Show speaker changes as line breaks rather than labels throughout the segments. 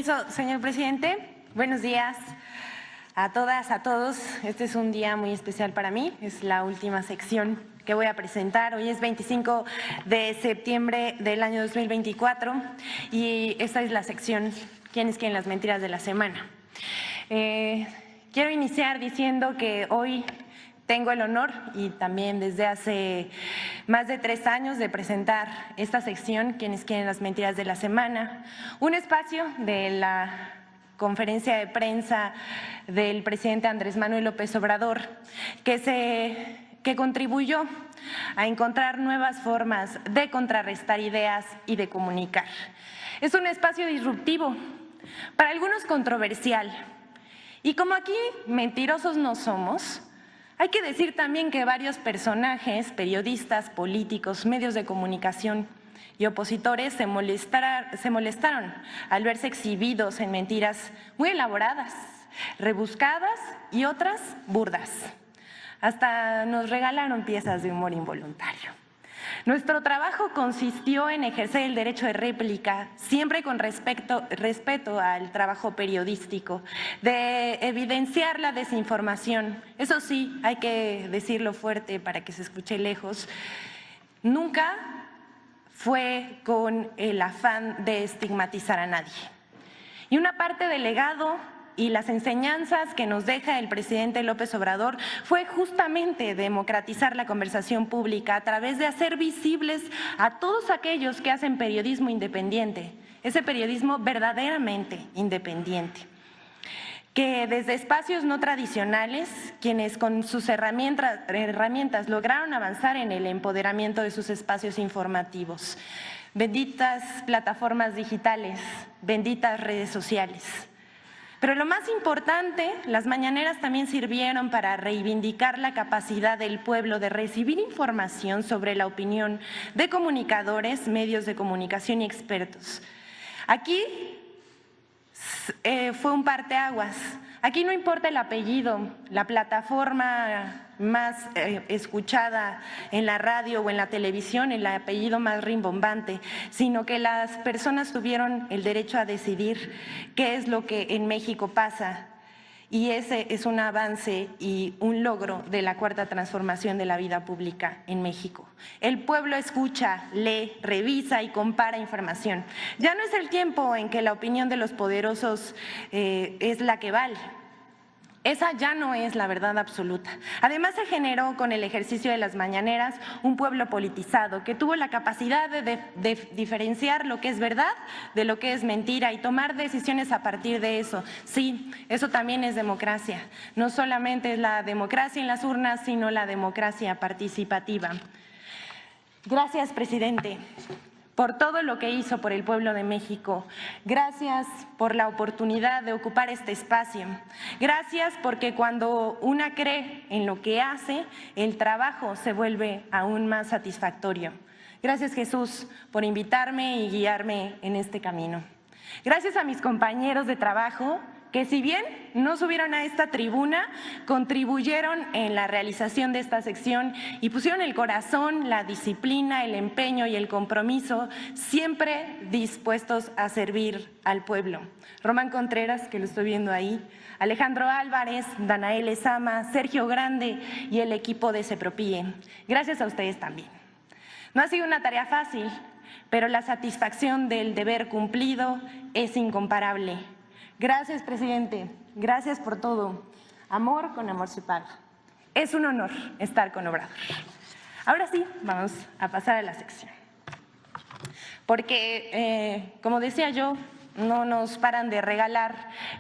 permiso, señor presidente. Buenos días a todas, a todos. Este es un día muy especial para mí. Es la última sección que voy a presentar. Hoy es 25 de septiembre del año 2024 y esta es la sección ¿Quiénes quieren las mentiras de la semana? Quiero iniciar diciendo que hoy tengo el honor y también desde hace más de 3 años de presentar esta sección, Quienes quieren las mentiras de la semana, un espacio de la conferencia de prensa del presidente Andrés Manuel López Obrador que contribuyó a encontrar nuevas formas de contrarrestar ideas y de comunicar. Es un espacio disruptivo, para algunos controversial, y como aquí mentirosos no somos, hay que decir también que varios personajes, periodistas, políticos, medios de comunicación y opositores se molestaron al verse exhibidos en mentiras muy elaboradas, rebuscadas y otras burdas. Hasta nos regalaron piezas de humor involuntario. Nuestro trabajo consistió en ejercer el derecho de réplica, siempre con respeto al trabajo periodístico, de evidenciar la desinformación. Eso sí, hay que decirlo fuerte para que se escuche lejos. Nunca fue con el afán de estigmatizar a nadie. Y una parte del legado y las enseñanzas que nos deja el presidente López Obrador fue justamente democratizar la conversación pública a través de hacer visibles a todos aquellos que hacen periodismo independiente, ese periodismo verdaderamente independiente, que desde espacios no tradicionales, quienes con sus herramientas lograron avanzar en el empoderamiento de sus espacios informativos. Benditas plataformas digitales, benditas redes sociales. Pero lo más importante, las mañaneras también sirvieron para reivindicar la capacidad del pueblo de recibir información sobre la opinión de comunicadores, medios de comunicación y expertos. Aquí fue un parteaguas. Aquí no importa el apellido, la plataforma más escuchada en la radio o en la televisión, el apellido más rimbombante, sino que las personas tuvieron el derecho a decidir qué es lo que en México pasa. Y ese es un avance y un logro de la cuarta transformación de la vida pública en México. El pueblo escucha, lee, revisa y compara información. Ya no es el tiempo en que la opinión de los poderosos es la que vale. Esa ya no es la verdad absoluta. Además, se generó con el ejercicio de las mañaneras un pueblo politizado que tuvo la capacidad de diferenciar lo que es verdad de lo que es mentira y tomar decisiones a partir de eso. Sí, eso también es democracia. No solamente es la democracia en las urnas, sino la democracia participativa. Gracias, presidente, por todo lo que hizo por el pueblo de México. Gracias por la oportunidad de ocupar este espacio. Gracias porque cuando una cree en lo que hace, el trabajo se vuelve aún más satisfactorio. Gracias, Jesús, por invitarme y guiarme en este camino. Gracias a mis compañeros de trabajo que, si bien no subieron a esta tribuna, contribuyeron en la realización de esta sección y pusieron el corazón, la disciplina, el empeño y el compromiso, siempre dispuestos a servir al pueblo. Román Contreras, que lo estoy viendo ahí, Alejandro Álvarez, Danael Ezama, Sergio Grande y el equipo de CEPROPIE. Gracias a ustedes también. No ha sido una tarea fácil, pero la satisfacción del deber cumplido es incomparable. Gracias, presidente. Gracias por todo. Amor con amor se paga. Es un honor estar con Obrador. Ahora sí, vamos a pasar a la sección. Porque, como decía yo, no nos paran de regalar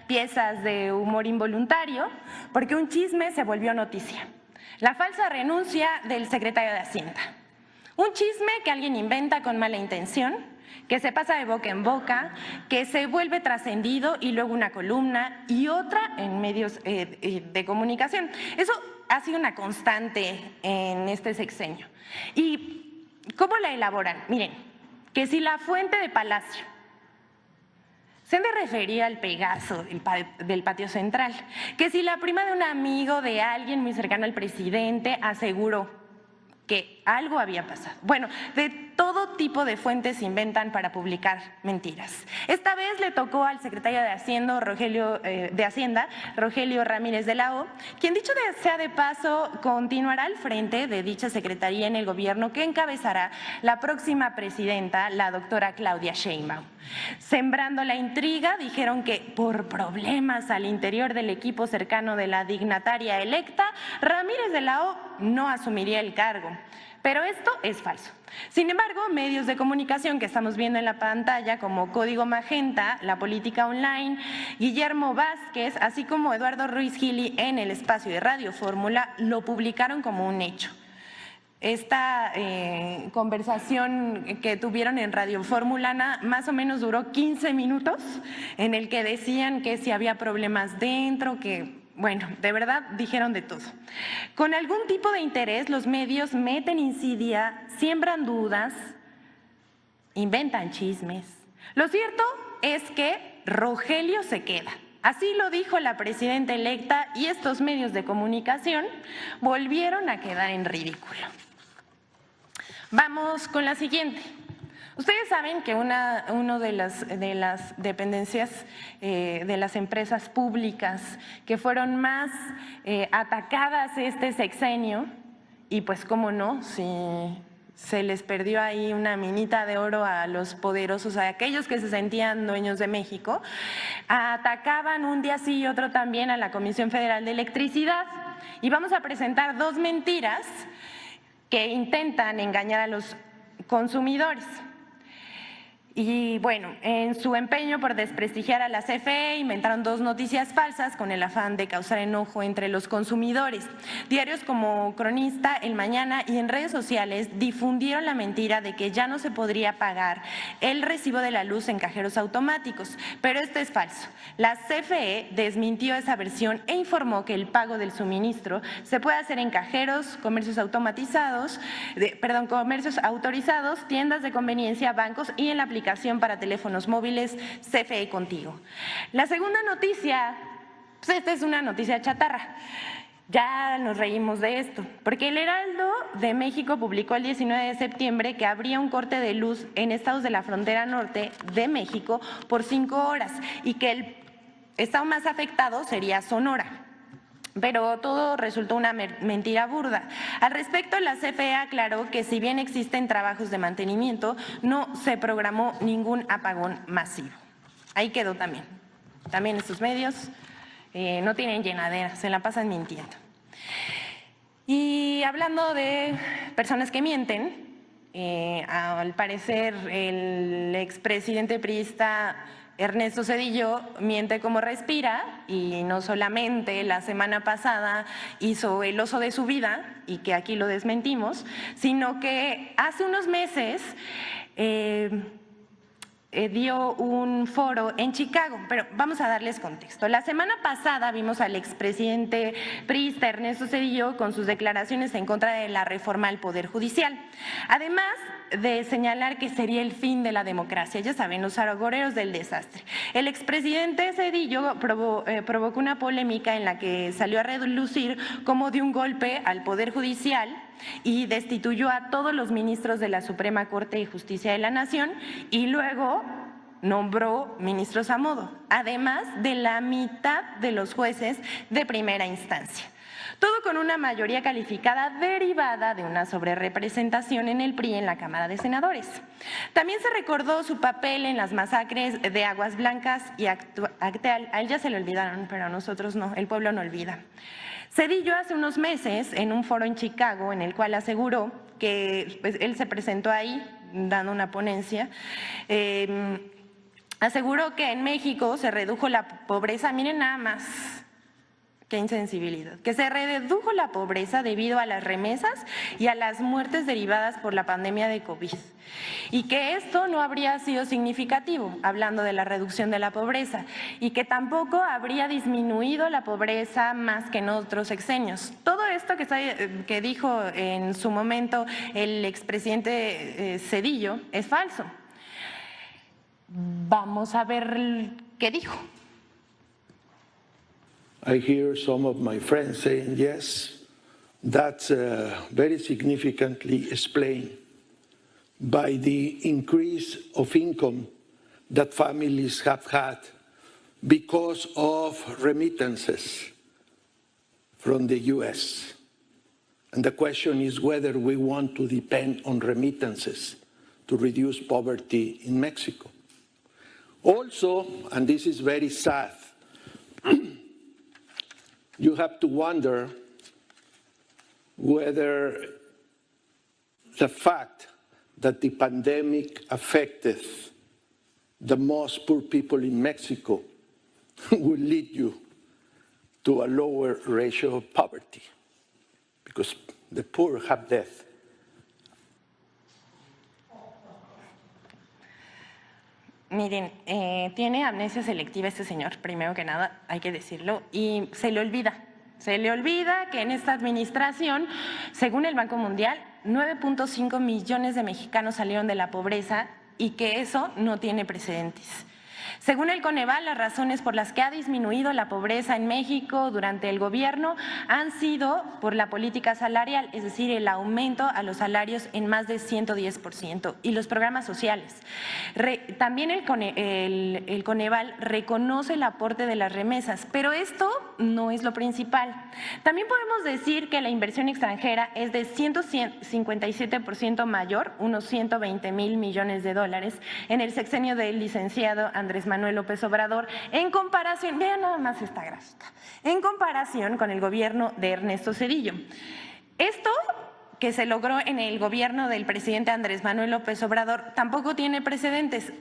piezas de humor involuntario, porque un chisme se volvió noticia. La falsa renuncia del secretario de Hacienda. Un chisme que alguien inventa con mala intención, que se pasa de boca en boca, que se vuelve trascendido y luego una columna y otra en medios de comunicación. Eso ha sido una constante en este sexenio. ¿Y cómo la elaboran? Miren, que si la fuente de Palacio se han de referir al Pegaso del patio central, que si la prima de un amigo de alguien muy cercano al presidente aseguró que algo había pasado. Bueno, de todo tipo de fuentes se inventan para publicar mentiras. Esta vez le tocó al secretario de Hacienda, Rogelio Ramírez de la O, quien, dicho sea de paso, continuará al frente de dicha secretaría en el gobierno que encabezará la próxima presidenta, la doctora Claudia Sheinbaum. Sembrando la intriga, dijeron que por problemas al interior del equipo cercano de la dignataria electa, Ramírez de la O no asumiría el cargo. Pero esto es falso. Sin embargo, medios de comunicación que estamos viendo en la pantalla, como Código Magenta, La Política Online, Guillermo Vázquez, así como Eduardo Ruiz Gili en el espacio de Radio Fórmula, lo publicaron como un hecho. Esta conversación que tuvieron en Radio Fórmula más o menos duró 15 minutos, en el que decían que si había problemas dentro, que… Bueno, de verdad dijeron de todo. Con algún tipo de interés, los medios meten insidia, siembran dudas, inventan chismes. Lo cierto es que Rogelio se queda. Así lo dijo la presidenta electa y estos medios de comunicación volvieron a quedar en ridículo. Vamos con la siguiente. Ustedes saben que una de las dependencias de las empresas públicas que fueron más atacadas este sexenio, y pues cómo no, si se les perdió ahí una minita de oro a los poderosos, a aquellos que se sentían dueños de México, atacaban un día sí y otro también a la Comisión Federal de Electricidad. Y vamos a presentar dos mentiras que intentan engañar a los consumidores. Y bueno, en su empeño por desprestigiar a la CFE, inventaron dos noticias falsas con el afán de causar enojo entre los consumidores. Diarios como Cronista, El Mañana y en redes sociales difundieron la mentira de que ya no se podría pagar el recibo de la luz en cajeros automáticos, pero esto es falso. La CFE desmintió esa versión e informó que el pago del suministro se puede hacer en cajeros, comercios autorizados, tiendas de conveniencia, bancos y en la aplicación para teléfonos móviles CFE Contigo. La segunda noticia, pues esta es una noticia chatarra. Ya nos reímos de esto, porque el Heraldo de México publicó el 19 de septiembre que habría un corte de luz en estados de la frontera norte de México por 5 horas y que el estado más afectado sería Sonora. Pero todo resultó una mentira burda. Al respecto, la CFE aclaró que si bien existen trabajos de mantenimiento, no se programó ningún apagón masivo. Ahí quedó también. También estos medios no tienen llenadera, se la pasan mintiendo. Y hablando de personas que mienten, al parecer el expresidente priista Ernesto Zedillo miente como respira y no solamente la semana pasada hizo el oso de su vida y que aquí lo desmentimos, sino que hace unos meses dio un foro en Chicago, pero vamos a darles contexto. La semana pasada vimos al expresidente priista Ernesto Zedillo con sus declaraciones en contra de la reforma al Poder Judicial. Además de señalar que sería el fin de la democracia, ya saben, los agoreros del desastre. El expresidente Zedillo provocó una polémica en la que salió a relucir cómo dio un golpe al Poder Judicial y destituyó a todos los ministros de la Suprema Corte de Justicia de la Nación y luego nombró ministros a modo, además de la mitad de los jueces de primera instancia. Todo con una mayoría calificada derivada de una sobrerepresentación en el PRI en la Cámara de Senadores. También se recordó su papel en las masacres de Aguas Blancas y Acteal. A él ya se le olvidaron, pero a nosotros no, el pueblo no olvida. Cedillo hace unos meses en un foro en Chicago en el cual aseguró que pues, él se presentó ahí dando una ponencia, aseguró que en México se redujo la pobreza, miren nada más, qué insensibilidad, que se redujo la pobreza debido a las remesas y a las muertes derivadas por la pandemia de COVID y que esto no habría sido significativo, hablando de la reducción de la pobreza, y que tampoco habría disminuido la pobreza más que en otros sexenios. Todo esto que dijo en su momento el expresidente Zedillo es falso. Vamos a ver qué dijo.
I hear some of my friends saying, yes, That's very significantly explained by the increase of income that families have had because of remittances from the U.S. And the question is whether we want to depend on remittances to reduce poverty in Mexico. Also, and this is very sad, you have to wonder whether the fact that the pandemic affected the most poor people in Mexico will lead you to a lower ratio of poverty, because the poor have death.
Miren, tiene amnesia selectiva este señor, primero que nada, hay que decirlo, y se le olvida que en esta administración, según el Banco Mundial, 9.5 millones de mexicanos salieron de la pobreza y que eso no tiene precedentes. Según el Coneval, las razones por las que ha disminuido la pobreza en México durante el gobierno han sido por la política salarial, es decir, el aumento a los salarios en más de 110% y los programas sociales. También el Coneval reconoce el aporte de las remesas, pero esto no es lo principal. También podemos decir que la inversión extranjera es de 157% mayor, unos 120,000 millones de dólares, en el sexenio del licenciado Andrés Manuel López Obrador, en comparación, vean nada más esta gráfica, en comparación con el gobierno de Ernesto Zedillo. Esto que se logró en el gobierno del presidente Andrés Manuel López Obrador tampoco tiene precedentes.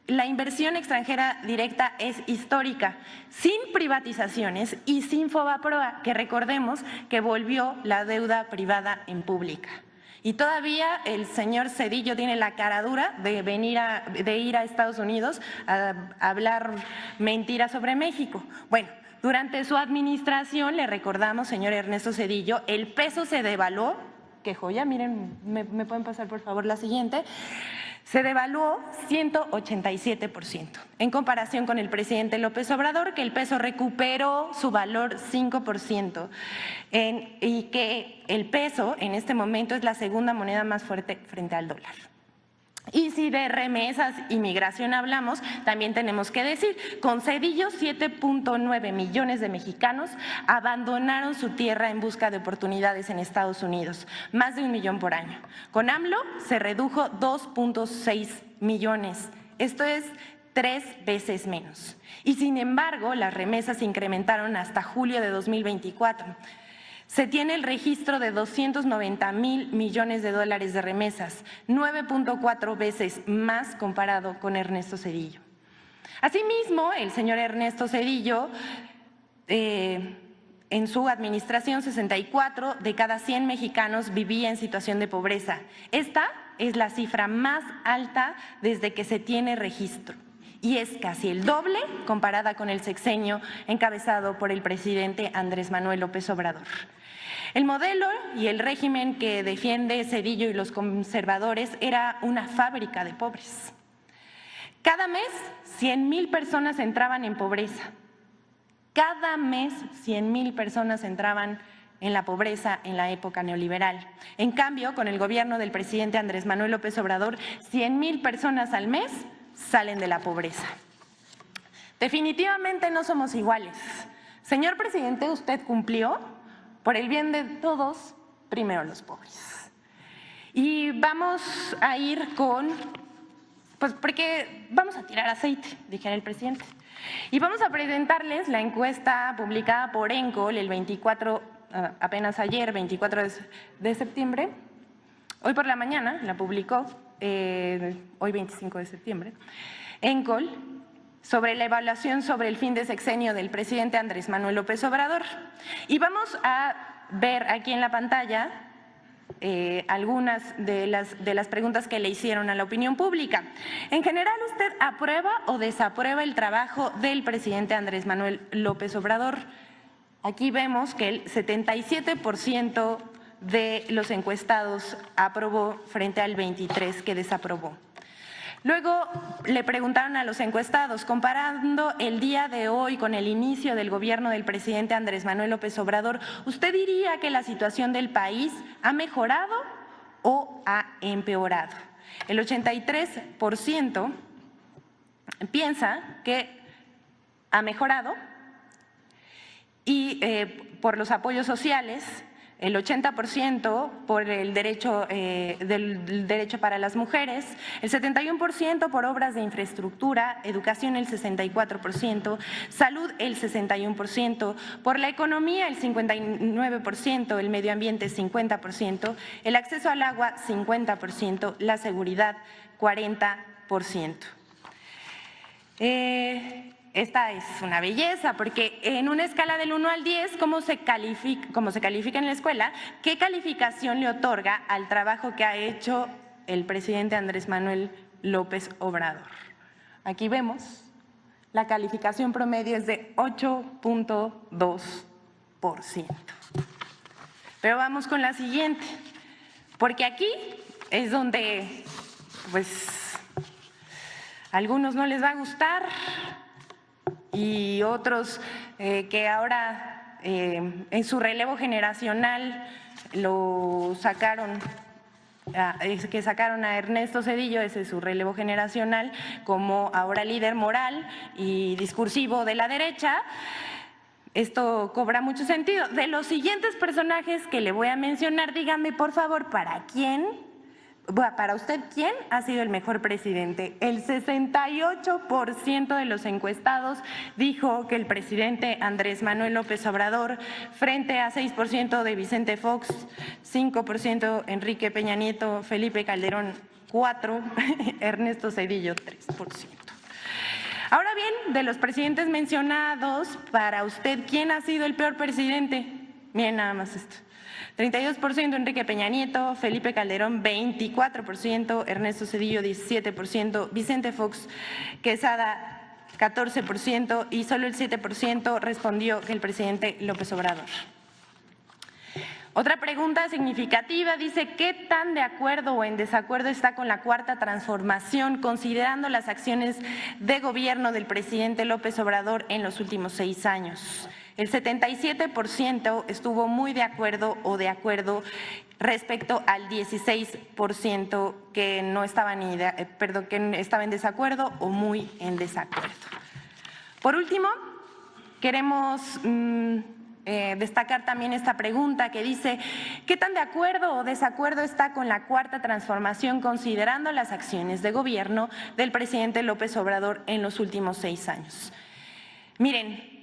La inversión extranjera directa es histórica, sin privatizaciones y sin Fobaproa, que recordemos que volvió la deuda privada en pública. Y todavía el señor Zedillo tiene la caradura de ir a Estados Unidos a hablar mentiras sobre México. Bueno, durante su administración, le recordamos, señor Ernesto Zedillo, el peso se devaluó, qué joya, miren, ¿me pueden pasar por favor la siguiente? Se devaluó 187%, en comparación con el presidente López Obrador, que el peso recuperó su valor 5%, y que el peso en este momento es la segunda moneda más fuerte frente al dólar. Y si de remesas y migración hablamos, también tenemos que decir, con Zedillo 7.9 millones de mexicanos abandonaron su tierra en busca de oportunidades en Estados Unidos, más de 1 millón por año. Con AMLO se redujo 2.6 millones, esto es 3 veces menos. Y sin embargo, las remesas se incrementaron hasta julio de 2024. Se tiene el registro de 290,000 millones de dólares de remesas, 9.4 veces más comparado con Ernesto Zedillo. Asimismo, el señor Ernesto Zedillo, en su administración, 64 de cada 100 mexicanos vivía en situación de pobreza. Esta es la cifra más alta desde que se tiene registro y es casi el doble comparada con el sexenio encabezado por el presidente Andrés Manuel López Obrador. El modelo y el régimen que defiende Zedillo y los conservadores era una fábrica de pobres. Cada mes 100,000 personas entraban en pobreza. Cada mes 100,000 personas entraban en la pobreza en la época neoliberal. En cambio, con el gobierno del presidente Andrés Manuel López Obrador, 100,000 personas al mes salen de la pobreza. Definitivamente no somos iguales. Señor presidente, usted cumplió. Por el bien de todos, primero los pobres. Y vamos a ir con, pues porque vamos a tirar aceite, dijera el presidente. Y vamos a presentarles la encuesta publicada por ENCOL el 24, apenas ayer, 24 de septiembre. Hoy por la mañana la publicó, hoy 25 de septiembre, ENCOL, sobre la evaluación sobre el fin de sexenio del presidente Andrés Manuel López Obrador. Y vamos a ver aquí en la pantalla algunas de las preguntas que le hicieron a la opinión pública. En general, ¿usted aprueba o desaprueba el trabajo del presidente Andrés Manuel López Obrador? Aquí vemos que el 77% de los encuestados aprobó frente al 23% que desaprobó. Luego le preguntaron a los encuestados, comparando el día de hoy con el inicio del gobierno del presidente Andrés Manuel López Obrador, ¿usted diría que la situación del país ha mejorado o ha empeorado? El 83% piensa que ha mejorado y por los apoyos sociales, el 80% por el derecho, del derecho para las mujeres, el 71% por obras de infraestructura, educación el 64%, salud el 61%, por la economía el 59%, el medio ambiente 50%, el acceso al agua 50%, la seguridad 40%. Esta es una belleza, porque en una escala del 1 al 10, ¿cómo se califica en la escuela? ¿Qué calificación le otorga al trabajo que ha hecho el presidente Andrés Manuel López Obrador? Aquí vemos, la calificación promedio es de 8.2%. Pero vamos con la siguiente, porque aquí es donde, pues, a algunos no les va a gustar y otros que ahora en su relevo generacional lo sacaron, que sacaron a Ernesto Zedillo, ese es su relevo generacional, como ahora líder moral y discursivo de la derecha. Esto cobra mucho sentido. De los siguientes personajes que le voy a mencionar, dígame por favor, ¿para usted quién ha sido el mejor presidente? El 68% de los encuestados dijo que el presidente Andrés Manuel López Obrador, frente a 6% de Vicente Fox, 5% Enrique Peña Nieto, Felipe Calderón 4%, Ernesto Zedillo 3%. Ahora bien, de los presidentes mencionados, para usted, ¿quién ha sido el peor presidente? Miren nada más esto. 32% Enrique Peña Nieto, Felipe Calderón 24%, Ernesto Zedillo 17%, Vicente Fox Quesada 14% y solo el 7% respondió que el presidente López Obrador. Otra pregunta significativa dice, ¿qué tan de acuerdo o en desacuerdo está con la Cuarta Transformación, considerando las acciones de gobierno del presidente López Obrador en los últimos 6 años? El 77% estuvo muy de acuerdo o de acuerdo respecto al 16% que no estaba que estaba en desacuerdo o muy en desacuerdo. Por último, queremos destacar también esta pregunta que dice, ¿qué tan de acuerdo o desacuerdo está con la Cuarta Transformación considerando las acciones de gobierno del presidente López Obrador en los últimos 6 años? Miren,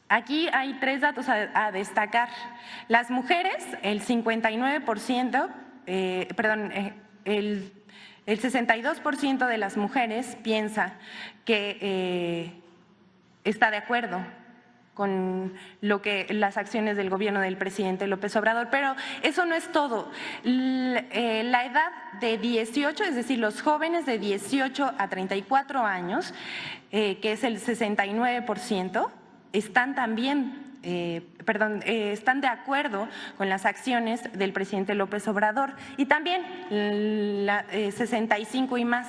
aquí hay 3 datos a destacar. Las mujeres, el 59%, el 62% de las mujeres piensa que está de acuerdo con las acciones del gobierno del presidente López Obrador, pero eso no es todo. La edad de 18, es decir, los jóvenes de 18 a 34 años, que es el 69%, están también, están de acuerdo con las acciones del presidente López Obrador y también 65 y más.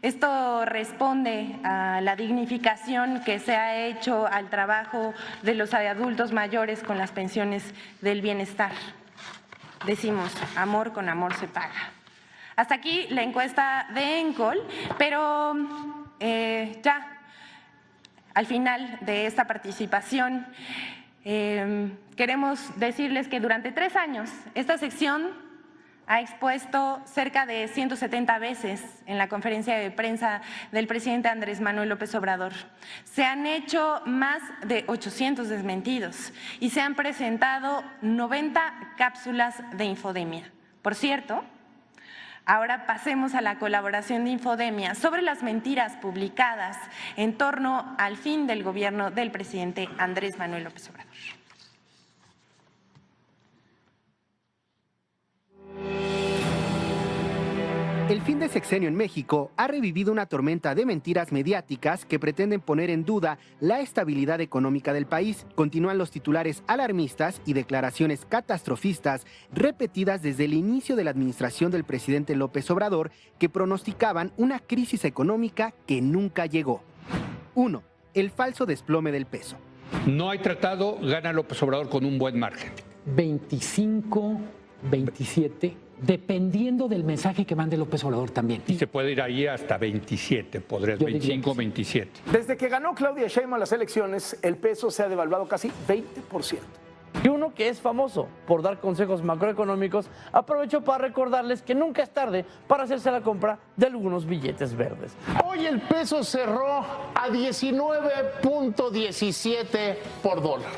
Esto responde a la dignificación que se ha hecho al trabajo de los adultos mayores con las pensiones del bienestar. Decimos, amor con amor se paga. Hasta aquí la encuesta de ENCOL, pero ya al final de esta participación queremos decirles que durante 3 años esta sección ha expuesto cerca de 170 veces en la conferencia de prensa del presidente Andrés Manuel López Obrador. Se han hecho más de 800 desmentidos y se han presentado 90 cápsulas de infodemia. Por cierto, ahora pasemos a la colaboración de Infodemia sobre las mentiras publicadas en torno al fin del gobierno del presidente Andrés Manuel López Obrador.
El fin de sexenio en México ha revivido una tormenta de mentiras mediáticas que pretenden poner en duda la estabilidad económica del país. Continúan los titulares alarmistas y declaraciones catastrofistas repetidas desde el inicio de la administración del presidente López Obrador que pronosticaban una crisis económica que nunca llegó. 1. El falso desplome del peso.
No hay tratado, gana López Obrador con un buen margen.
25, 27, dependiendo del mensaje que mande López Obrador también.
Y se puede ir ahí hasta 27, podrías,
Yo diría
25,
que sí.
27.
Desde que ganó Claudia Sheinbaum las elecciones, el peso se ha devaluado casi 20%.
Y uno que es famoso por dar consejos macroeconómicos, aprovechó para recordarles que nunca es tarde para hacerse la compra de algunos billetes verdes.
Hoy el peso cerró a 19.17 por dólar.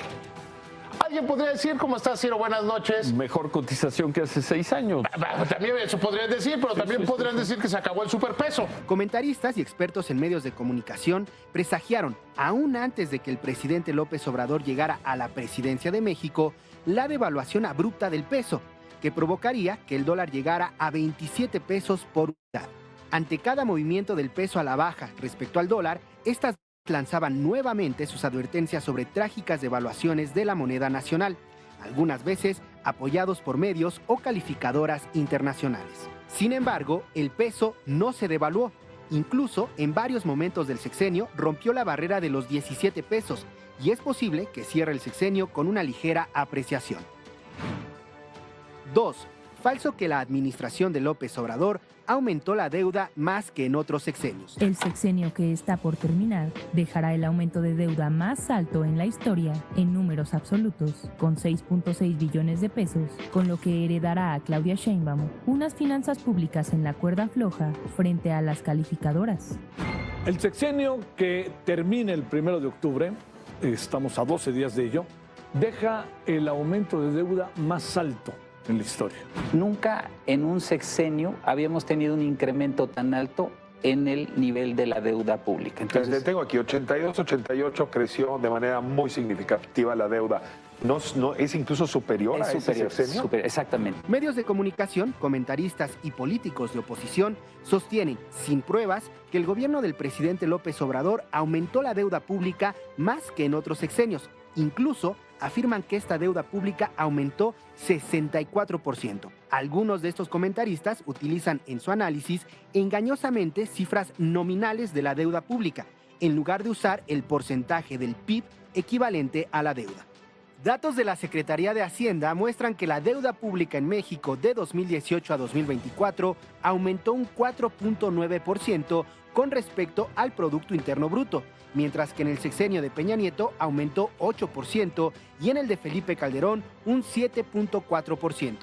Alguien podría decir, ¿cómo estás, Ciro? Buenas noches.
Mejor cotización que hace 6 años.
También eso podrían decir, pero también podrían decir que se acabó el superpeso.
Comentaristas y expertos en medios de comunicación presagiaron, aún antes de que el presidente López Obrador llegara a la presidencia de México, la devaluación abrupta del peso, que provocaría que el dólar llegara a 27 pesos por unidad. Ante cada movimiento del peso a la baja respecto al dólar, estas lanzaban nuevamente sus advertencias sobre trágicas devaluaciones de la moneda nacional, algunas veces apoyados por medios o calificadoras internacionales. Sin embargo, el peso no se devaluó. Incluso, en varios momentos del sexenio, rompió la barrera de los 17 pesos y es posible que cierre el sexenio con una ligera apreciación. 2. Falso que la administración de López Obrador aumentó la deuda más que en otros sexenios.
El sexenio que está por terminar dejará el aumento de deuda más alto en la historia en números absolutos, con 6.6 billones de pesos, con lo que heredará a Claudia Sheinbaum unas finanzas públicas en la cuerda floja frente a las calificadoras.
El sexenio que termine el 1 de octubre, estamos a 12 días de ello, deja el aumento de deuda más alto en la historia.
Nunca en un sexenio habíamos tenido un incremento tan alto en el nivel de la deuda pública.
Entonces, tengo aquí 82-88 creció de manera muy significativa la deuda. No, es incluso superior a ese sexenio.
Exactamente.
Medios de comunicación, comentaristas y políticos de oposición sostienen, sin pruebas, que el gobierno del presidente López Obrador aumentó la deuda pública más que en otros sexenios. Incluso afirman que esta deuda pública aumentó 64%. Algunos de estos comentaristas utilizan en su análisis engañosamente cifras nominales de la deuda pública, en lugar de usar el porcentaje del PIB equivalente a la deuda. Datos de la Secretaría de Hacienda muestran que la deuda pública en México de 2018 a 2024 aumentó un 4.9% con respecto al Producto Interno Bruto, mientras que en el sexenio de Peña Nieto aumentó 8% y en el de Felipe Calderón un 7.4%.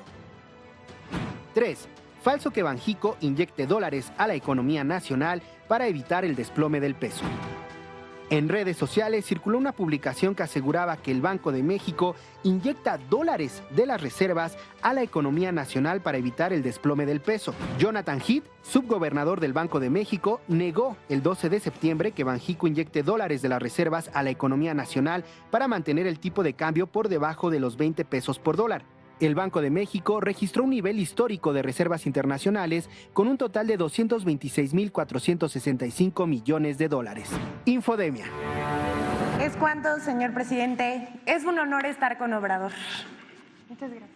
3. Falso que Banjico inyecte dólares a la economía nacional para evitar el desplome del peso. En redes sociales circuló una publicación que aseguraba que el Banco de México inyecta dólares de las reservas a la economía nacional para evitar el desplome del peso. Jonathan Heath, subgobernador del Banco de México, negó el 12 de septiembre que Banjico inyecte dólares de las reservas a la economía nacional para mantener el tipo de cambio por debajo de los 20 pesos por dólar. El Banco de México registró un nivel histórico de reservas internacionales con un total de 226.465 millones de dólares. Infodemia.
Es cuanto, señor presidente. Es un honor estar con Obrador. Muchas gracias.